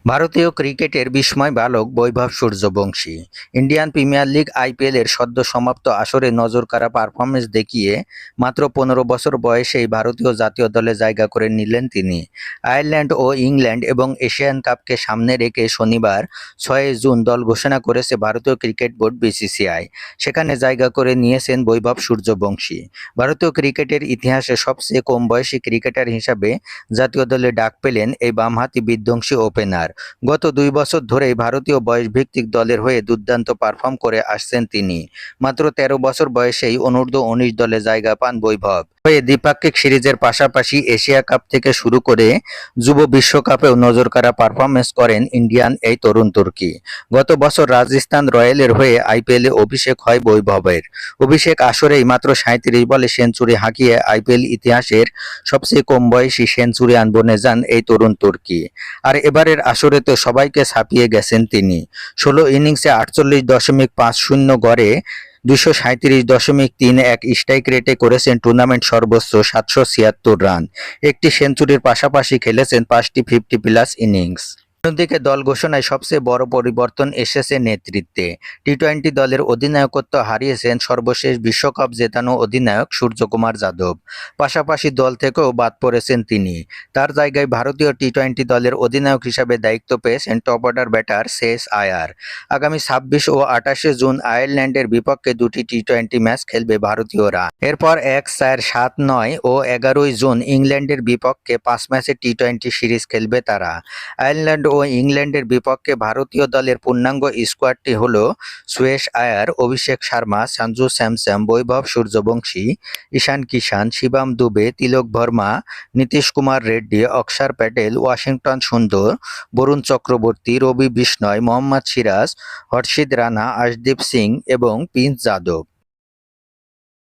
ভারতীয় ক্রিকেটের বিস্ময় বালক বৈভব সূর্যবংশী ইন্ডিয়ান প্রিমিয়ার লিগ আইপিএলের সদ্য সমাপ্ত আসরে নজরকাড়া পারফরমেন্স দেখিয়ে মাত্র 15 বছর বয়সেই ভারতীয় জাতীয় দলে জায়গা করে নিলেন তিনি। আয়ারল্যান্ড ও ইংল্যান্ড এবং এশিয়ান কাপকে সামনে রেখে শনিবার 6 জুন দল ঘোষণা করেছে ভারতীয় ক্রিকেট বোর্ড বিসিসিআই। সেখানে জায়গা করে নিয়েছেন বৈভব সূর্যবংশী। ভারতীয় ক্রিকেটের ইতিহাসে সবচেয়ে কম বয়সী ক্রিকেটার হিসাবে জাতীয় দলে ডাক পেলেন এই বামহাতি বিধ্বংসী ওপেনার। গত 2 বছর ধরেই ভারতীয় বয়সভিত্তিক দলের হয়ে দুর্দান্ত পারফর্ম করে আসছেন তিনি। মাত্র 13 বছর বয়সেই অনূর্ধ্ব-19 দলে জায়গা পান বৈভব। হয়ে দ্বিপাক্ষিক সিরিজের পাশাপাশি এশিয়া কাপ থেকে শুরু করে যুব বিশ্বকাপেও নজরকাড়া পারফরমেন্স করেন ইন্ডিয়ান এই তরুণ তুর্কি। গত বছর রাজস্থান রয়্যালের হয়ে আইপিএলে অভিষেক হয় বৈভবের। অভিষেক আসরেই মাত্র 37 বলে সেঞ্চুরি হাঁকিয়ে আইপিএল ইতিহাসের সবচেয়ে কম বয়সী সেঞ্চুরিয়ান বনে যান এই তরুণ তুর্কি। আর এবারের আসরে তো সবাইকে ছাপিয়ে গেছেন তিনি। 16 ইনিংসে 48.50 গড়ে 237.31 স্ট্রাইক রেটে করেছেন টুর্নামেন্ট সর্বোচ্চ 776 রান। একটি সেঞ্চুরির পাশাপাশি খেলেছেন 5টি 50+ ইনিংস। অন্যদিকে দল ঘোষণায় সবচেয়ে বড় পরিবর্তন এসেছে নেতৃত্বে। টি-20 দলের অধিনায়কত্ব হারিয়েছেন সর্বশেষ বিশ্বকাপ জেতানো অধিনায়ক সূর্যকুমার যাদব। পাশাপাশি দল থেকেও বাদ পড়েছেন তিনি। তার জায়গায় ভারতীয় টি-20 দলের অধিনায়ক হিসাবে দায়িত্ব পেয়েছেন টপ অর্ডার ব্যাটার শ্রেয়স আয়ার। আগামী 26 ও 28 জুন আয়ারল্যান্ডের বিপক্ষে 2টি টি-20 ম্যাচ খেলবে ভারতীয়রা। এরপর 1, 4, 7, 9 ও 11 জুন ইংল্যান্ডের বিপক্ষে 5 ম্যাচের টি-20 সিরিজ খেলবে তারা। আয়ারল্যান্ড ও ইংল্যান্ডের বিপক্ষে ভারতীয় দলের পূর্ণাঙ্গ স্কোয়াডটি হল শ্রেয়স আয়ার, অভিষেক শর্মা, সঞ্জু স্যামসন, বৈভব সূর্যবংশী, ঈশান কিষান, শিবম দুবে, তিলক ভার্মা, নীতিশ কুমার রেড্ডি, অক্ষর প্যাটেল, ওয়াশিংটন সুন্দর, বরুণ চক্রবর্তী, রবি বিষ্ণয়, মোহাম্মদ সিরাজ, হর্ষিত রানা, আশদীপ সিং এবং প্রিন্স যাদব।